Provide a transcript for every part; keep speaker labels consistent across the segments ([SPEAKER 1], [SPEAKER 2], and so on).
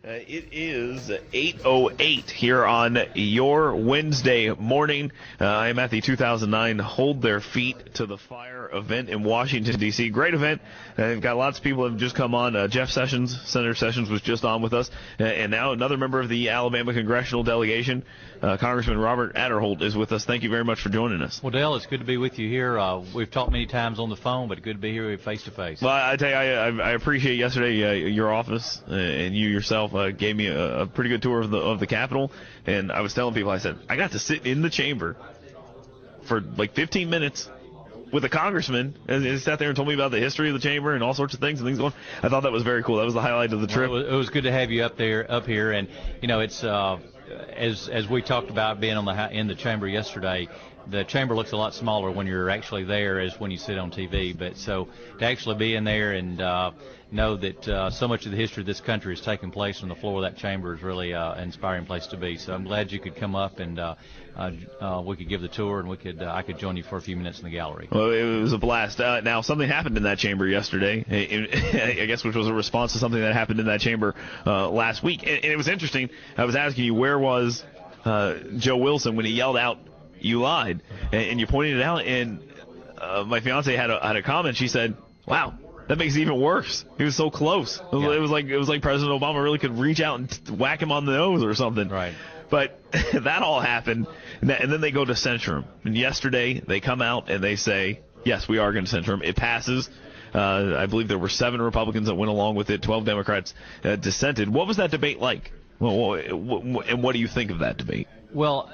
[SPEAKER 1] It is 8:08 here on your Wednesday morning. I am at the 2009 Hold Their Feet to the Fire event in Washington, D.C. Great event. We've got lots of people that have just come on. Jeff Sessions, Senator Sessions, was just on with us. And now another member of the Alabama congressional delegation, Congressman Robert Aderholt, is with us. Thank you very much for joining us.
[SPEAKER 2] Well, Dale, it's good to be with you here. We've talked many times on the phone, but good to be here face-to-face.
[SPEAKER 1] Well, I tell you, I appreciate yesterday your office and you yourself gave me a pretty good tour of the Capitol, and I was telling people, I said, I got to sit in the chamber for like 15 minutes with a congressman, and he sat there and told me about the history of the chamber and all sorts of things going. I thought that was very cool. That was the highlight of the trip.
[SPEAKER 2] Well, it was good to have you up here, and you know, it's as we talked about being in the chamber yesterday. The chamber looks a lot smaller when you're actually there as when you sit on TV. But so to actually be in there and know that so much of the history of this country is taking place on the floor of that chamber is really an inspiring place to be. So I'm glad you could come up and we could give the tour, and I could join you for a few minutes in the gallery.
[SPEAKER 1] Well, it was a blast. Now, something happened in that chamber yesterday, I guess, which was a response to something that happened in that chamber last week. And it was interesting. I was asking you, where was Joe Wilson when he yelled out, "You lied," and you pointed it out, and my fiance had a comment. She said, "Wow, that makes it even worse. He was so close.
[SPEAKER 2] Yeah.
[SPEAKER 1] It was like President Obama really could reach out and whack him on the nose or something."
[SPEAKER 2] Right.
[SPEAKER 1] But that all happened, and then they go to censure him. And yesterday they come out and they say, "Yes, we are going to censure him." It passes. I believe there were 7 Republicans that went along with it. 12 Democrats dissented. What was that debate like? And what do you think of that debate?
[SPEAKER 2] Well,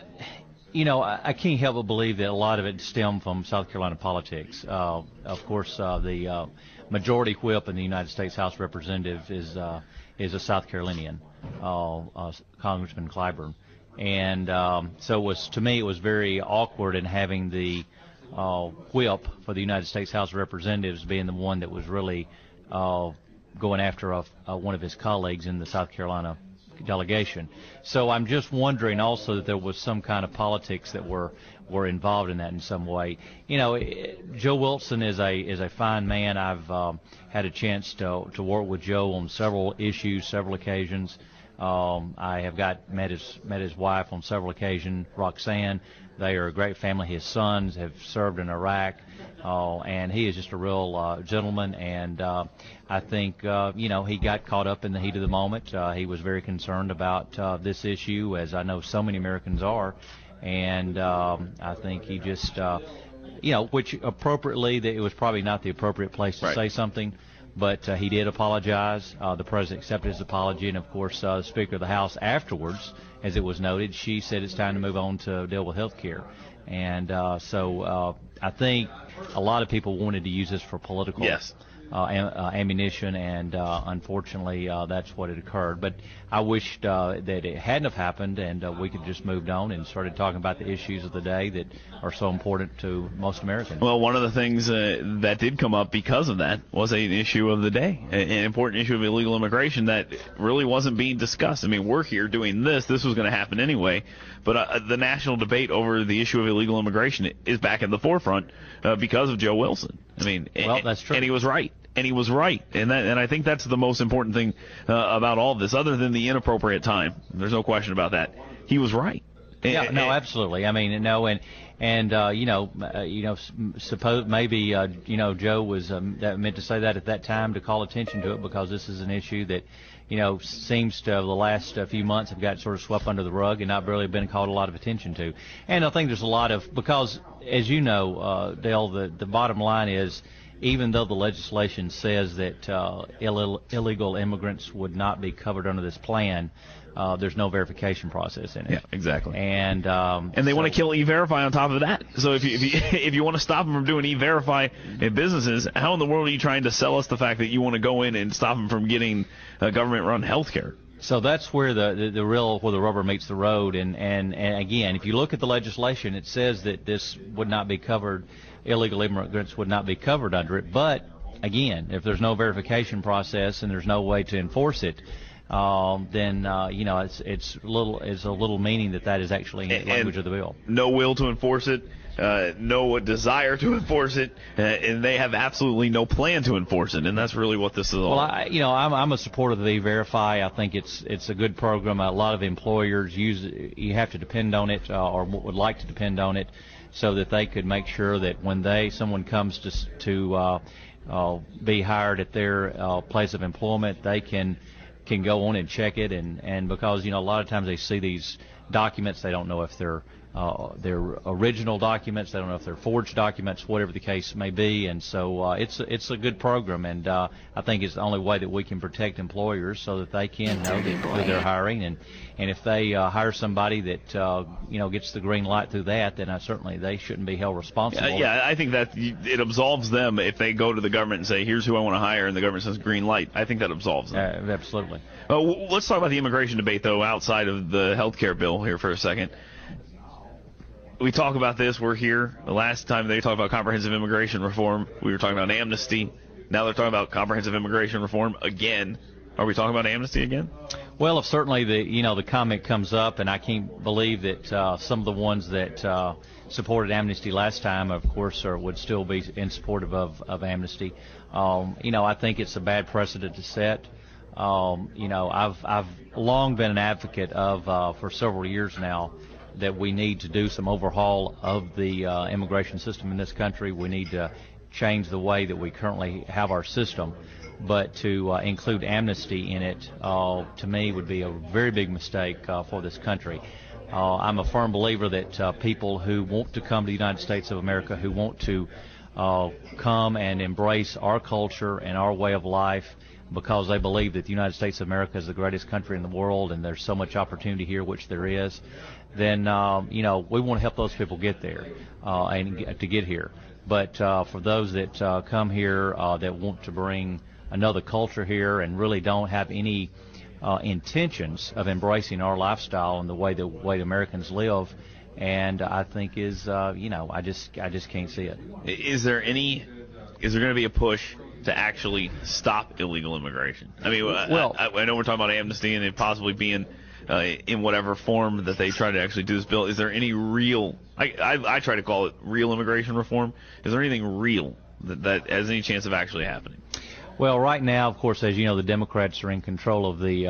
[SPEAKER 2] you know, I can't help but believe that a lot of it stemmed from South Carolina politics. Of course, the majority whip in the United States House of Representatives is a South Carolinian, Congressman Clyburn, and so to me it was very awkward in having the whip for the United States House of Representatives being the one that was really going after one of his colleagues in the South Carolina delegation. So I'm just wondering also that there was some kind of politics that were involved in that in some way. You know, Joe Wilson is a fine man. I've had a chance to work with Joe on several issues, several occasions. I have met his wife on several occasions, Roxanne. They are a great family. His sons have served in Iraq, and he is just a real gentleman. And I think, you know, he got caught up in the heat of the moment. He was very concerned about this issue, as I know so many Americans are. And I think he just, you know, which appropriately, it was probably not the appropriate place to say something. But he did apologize. The president accepted his apology, and of course, the Speaker of the House afterwards, as it was noted, she said it's time to move on to deal with health care. And so I think a lot of people wanted to use this for political ammunition, and unfortunately that's what had occurred. But I wished that it hadn't have happened, and we could just moved on and started talking about the issues of the day that are so important to most Americans.
[SPEAKER 1] Well, one of the things that did come up because of that was an issue of the day, an important issue of illegal immigration that really wasn't being discussed. I mean, we're here doing this. This was going to happen anyway. But the national debate over the issue of illegal immigration is back in the forefront because of Joe Wilson. I mean,
[SPEAKER 2] well, that's true.
[SPEAKER 1] And he was right. And I think that's the most important thing about all of this, other than the inappropriate time. There's no question about that. He was right.
[SPEAKER 2] Yeah, no, absolutely. I mean, no, and suppose maybe Joe was that meant to say that at that time to call attention to it, because this is an issue that seems to the last few months have got sort of swept under the rug and not really been called a lot of attention to. And I think there's a lot of, because as you know, Dale, the bottom line is, even though the legislation says that illegal immigrants would not be covered under this plan, there's no verification process in it.
[SPEAKER 1] Yeah, exactly.
[SPEAKER 2] And
[SPEAKER 1] they want to kill E-Verify on top of that. So if you want to stop them from doing E-Verify in businesses, how in the world are you trying to sell us the fact that you want to go in and stop them from getting government-run health care?
[SPEAKER 2] So that's where the real where the rubber meets the road. And again, if you look at the legislation, it says that this would not be covered. Illegal immigrants would not be covered under it. But again, if there's no verification process and there's no way to enforce it, then it's a little meaning that is actually in the language of the bill.
[SPEAKER 1] No will to enforce it. No desire to enforce it, and they have absolutely no plan to enforce it, and that's really what this is all.
[SPEAKER 2] Well, I'm a supporter of the E-Verify. I think it's a good program. A lot of employers you have to depend on it, or would like to depend on it, so that they could make sure that when someone comes to be hired at their place of employment, they can go on and check it, and because a lot of times they see these documents, they don't know if they're original documents, they don't know if they're forged documents, whatever the case may be, and so it's a good program, and I think it's the only way that we can protect employers so that they can know who they're hiring, and if they hire somebody that gets the green light through that, then certainly they shouldn't be held responsible.
[SPEAKER 1] Yeah, I think that it absolves them if they go to the government and say, here's who I want to hire, and the government says green light. I think that absolves them.
[SPEAKER 2] Absolutely.
[SPEAKER 1] Let's talk about the immigration debate, though, outside of the health care bill here for a second. We talk about this. We're here. The last time they talked about comprehensive immigration reform, we were talking about amnesty. Now they're talking about comprehensive immigration reform again. Are we talking about amnesty again?
[SPEAKER 2] Well, if certainly the comment comes up, and I can't believe that some of the ones that supported amnesty last time, of course, would still be in support of amnesty. I think it's a bad precedent to set. I've long been an advocate of for several years now that we need to do some overhaul of the immigration system in this country. We need to change the way that we currently have our system. But to include amnesty in it, to me, would be a very big mistake for this country. I'm a firm believer that people who want to come to the United States of America, who want to come and embrace our culture and our way of life, because they believe that the United States of America is the greatest country in the world and there's so much opportunity here, which there is, then we want to help those people get there and to get here. But for those that come here that want to bring another culture here and really don't have any intentions of embracing our lifestyle and the way Americans live, and I think I just can't see it.
[SPEAKER 1] Is there going to be a push to actually stop illegal immigration? I mean, well, I know we're talking about amnesty and it possibly being in whatever form that they try to actually do this bill. Is there any real, I try to call it real immigration reform, is there anything real that has any chance of actually happening?
[SPEAKER 2] Well, right now, of course, as you know, the Democrats are in control of the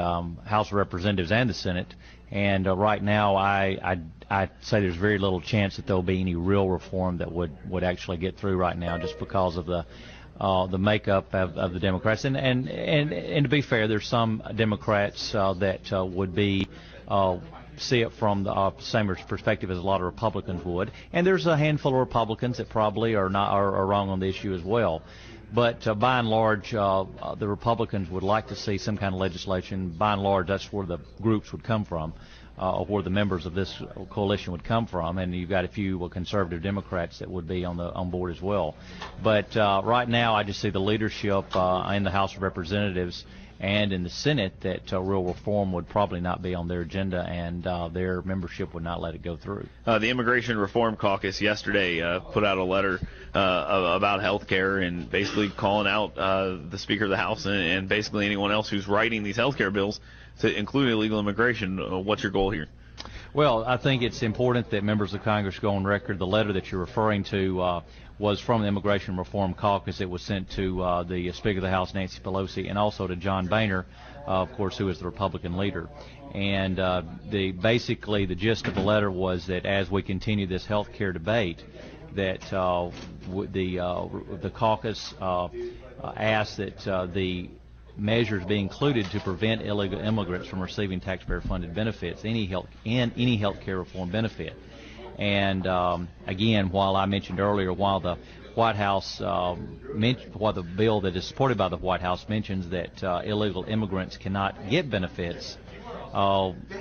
[SPEAKER 2] House of Representatives and the Senate, and right now I say there's very little chance that there'll be any real reform that would actually get through right now, just because of the makeup of the Democrats. And to be fair, there's some Democrats that would see it from the same perspective as a lot of Republicans would, and there's a handful of Republicans that probably are wrong on the issue as well. But by and large, the Republicans would like to see some kind of legislation. By and large, that's where the groups would come from, or where the members of this coalition would come from. And you've got a few conservative Democrats that would be on board as well. But right now, I just see the leadership in the House of Representatives and in the Senate that real reform would probably not be on their agenda, and their membership would not let it go through.
[SPEAKER 1] The Immigration Reform Caucus yesterday put out a letter about health care and basically calling out the Speaker of the House and basically anyone else who's writing these health care bills to include illegal immigration. What's your goal here?
[SPEAKER 2] Well, I think it's important that members of Congress go on record. The letter that you're referring to was from the Immigration Reform Caucus. It was sent to the Speaker of the House, Nancy Pelosi, and also to John Boehner, of course, who is the Republican leader. And basically the gist of the letter was that as we continue this health care debate, that the caucus asked that the measures be included to prevent illegal immigrants from receiving taxpayer-funded benefits, any health care reform benefit. And again, while I mentioned earlier, while the White House, while the bill that is supported by the White House mentions that illegal immigrants cannot get benefits,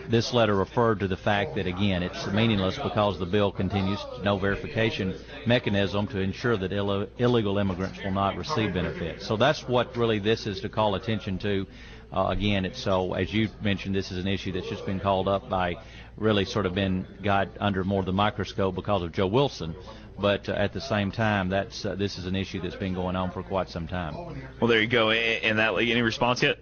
[SPEAKER 2] this letter referred to the fact that, again, it's meaningless because the bill continues no verification mechanism to ensure that illegal immigrants will not receive benefits. So that's what really this is to call attention to. Again, as you mentioned, this is an issue that's just been called up by really sort of got under more of the microscope because of Joe Wilson. But at the same time, this is an issue that's been going on for quite some time.
[SPEAKER 1] Well, there you go. And any response yet?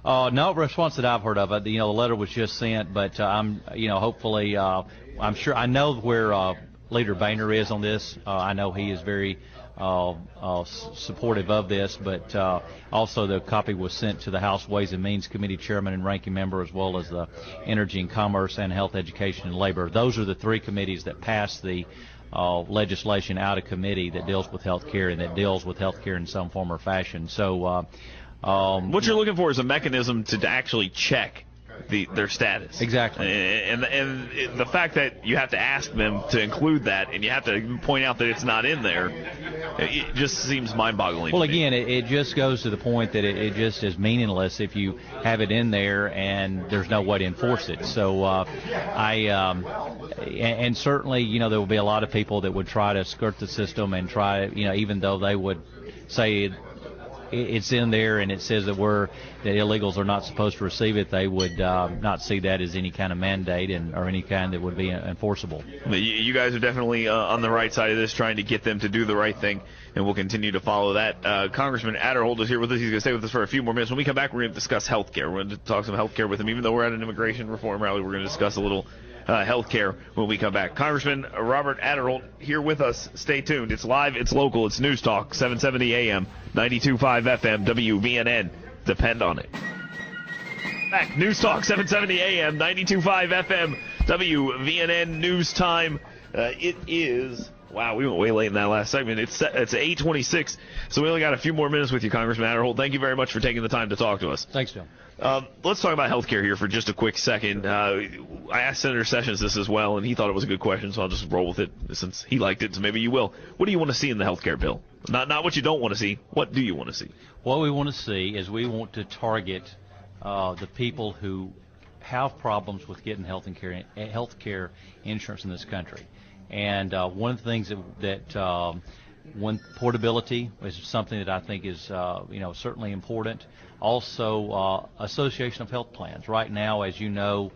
[SPEAKER 2] No response that I've heard of it. The letter was just sent, but hopefully, I'm sure I know where Leader Boehner is on this. I know he is very supportive of this, but also the copy was sent to the House Ways and Means Committee Chairman and Ranking Member, as well as the Energy and Commerce and Health, Education, and Labor. Those are the three committees that passed the legislation out of committee that deals with health care and that deals with health care in some form or fashion. So
[SPEAKER 1] what you're looking for is a mechanism to actually check their status.
[SPEAKER 2] Exactly.
[SPEAKER 1] And the fact that you have to ask them to include that and you have to point out that it's not in there, it just seems mind-boggling.
[SPEAKER 2] Well, again, it just goes to the point that it just is meaningless if you have it in there and there's no way to enforce it. So and certainly, there will be a lot of people that would try to skirt the system and try, even though they would say it's in there and it says that illegals are not supposed to receive it, they would not see that as any kind of mandate or any kind that would be enforceable.
[SPEAKER 1] You guys are definitely on the right side of this, trying to get them to do the right thing, and we'll continue to follow that. Congressman Aderholt is here with us. He's going to stay with us for a few more minutes. When we come back, we're going to discuss health care. We're going to talk some health care with him. Even though we're at an immigration reform rally, we're going to discuss a little health care when we come back. Congressman Robert Aderholt here with us. Stay tuned. It's live, it's local, it's News Talk, 770 AM, 92.5 FM, WVNN. Depend on it. Back, News Talk, 770 AM, 92.5 FM, WVNN News Time. It is... Wow, we went way late in that last segment. It's 8:26, so we only got a few more minutes with you, Congressman Aderholt. Thank you very much for taking the time to talk to us.
[SPEAKER 2] Thanks, John.
[SPEAKER 1] Let's talk about health care here for just a quick second. I asked Senator Sessions this as well, and he thought it was a good question, so I'll just roll with it since he liked it, so maybe you will. What do you want to see in the health care bill? Not what you don't want to see. What do you want to see?
[SPEAKER 2] What we want to see is we want to target the people who have problems with getting health care insurance in this country. And one of the things that one, portability is something that I think is certainly important. Also, association of health plans. Right now, as you know,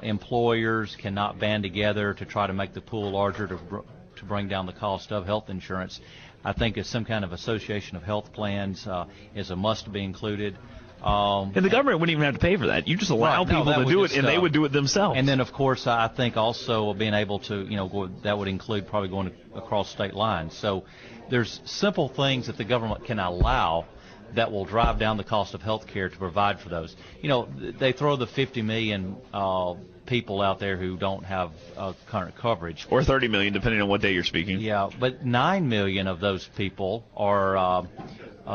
[SPEAKER 2] employers cannot band together to try to make the pool larger to bring down the cost of health insurance. I think some kind of association of health plans is a must to be included.
[SPEAKER 1] And the government wouldn't even have to pay for that. You just allow people to do it, and they would do it themselves.
[SPEAKER 2] And then, of course, I think also being able to, that would include probably going across state lines. So there's simple things that the government can allow that will drive down the cost of health care to provide for those. They throw the 50 million people out there who don't have current coverage.
[SPEAKER 1] Or 30 million, depending on what day you're speaking.
[SPEAKER 2] Yeah, but 9 million of those people are...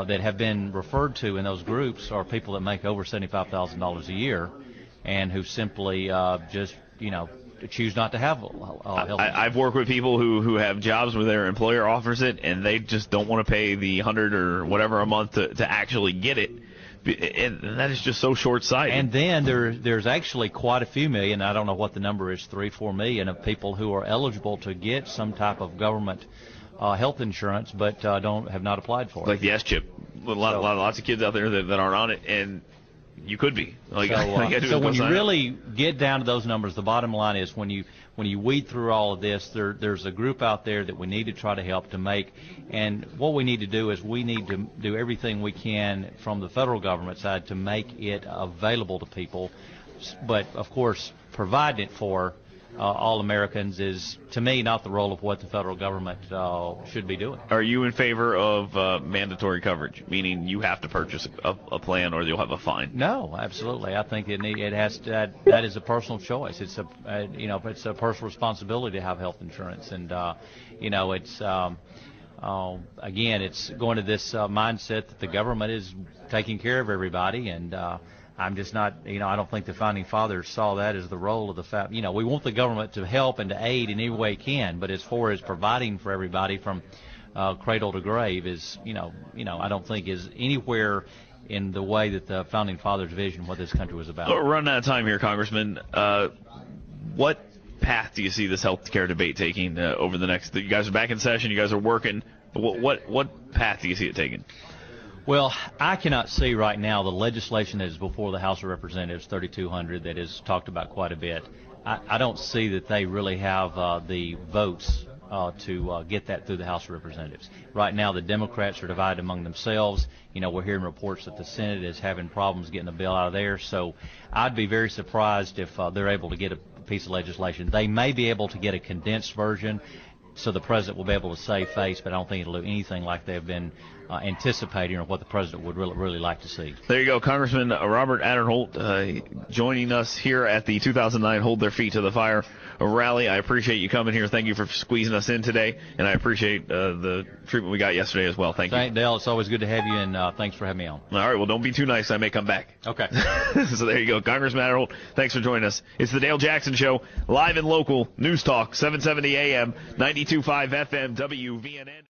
[SPEAKER 2] that have been referred to in those groups are people that make over $75,000 a year and who simply just, choose not to have health insurance.
[SPEAKER 1] I've worked with people who have jobs where their employer offers it and they just don't want to pay the $100 or whatever a month to actually get it. And that is just so short-sighted.
[SPEAKER 2] And then there's actually quite a few million, I don't know what the number is, 3-4 million of people who are eligible to get some type of government health insurance, but have not applied for it.
[SPEAKER 1] Like the S-chip. Lots of kids out there that aren't on it, and you could be.
[SPEAKER 2] So when you really get down to those numbers, the bottom line is when you weed through all of this, there's a group out there that we need to try to help to make. And what we need to do is we need to do everything we can from the federal government side to make it available to people. But, of course, providing it for all Americans is, to me, not the role of what the federal government should be doing.
[SPEAKER 1] Are you in favor of mandatory coverage, meaning you have to purchase a plan or you'll have a fine?
[SPEAKER 2] No, absolutely. I think it has to, that is a personal choice. It's it's a personal responsibility to have health insurance, and it's again, it's going to this mindset that the government is taking care of everybody, and I'm just not, I don't think the Founding Fathers saw that as the role of the we want the government to help and to aid in any way it can, but as far as providing for everybody from cradle to grave is, I don't think is anywhere in the way that the Founding Fathers vision what this country was about.
[SPEAKER 1] We're running out of time here, Congressman. What path do you see this health care debate taking over the next? You guys are back in session. You guys are working. What path do you see it taking?
[SPEAKER 2] Well, I cannot see right now the legislation that is before the House of Representatives, 3200, that is talked about quite a bit. I don't see that they really have the votes to get that through the House of Representatives. Right now, the Democrats are divided among themselves. We're hearing reports that the Senate is having problems getting a bill out of there. So I'd be very surprised if they're able to get a piece of legislation. They may be able to get a condensed version, so the president will be able to save face, but I don't think it'll do anything like they've been anticipating or what the president would really like to see.
[SPEAKER 1] There you go, Congressman Robert Aderholt joining us here at the 2009 Hold Their Feet to the Fire rally. I appreciate you coming here. Thank you for squeezing us in today, and I appreciate the treatment we got yesterday as well. Thank you.
[SPEAKER 2] Dale, it's always good to have you, and thanks for having me on.
[SPEAKER 1] All right, well, don't be too nice. I may come back.
[SPEAKER 2] Okay.
[SPEAKER 1] So there you go, Congressman Aderholt. Thanks for joining us. It's the Dale Jackson Show, live and local, News Talk, 770 AM, 92.5 FM, WVNN.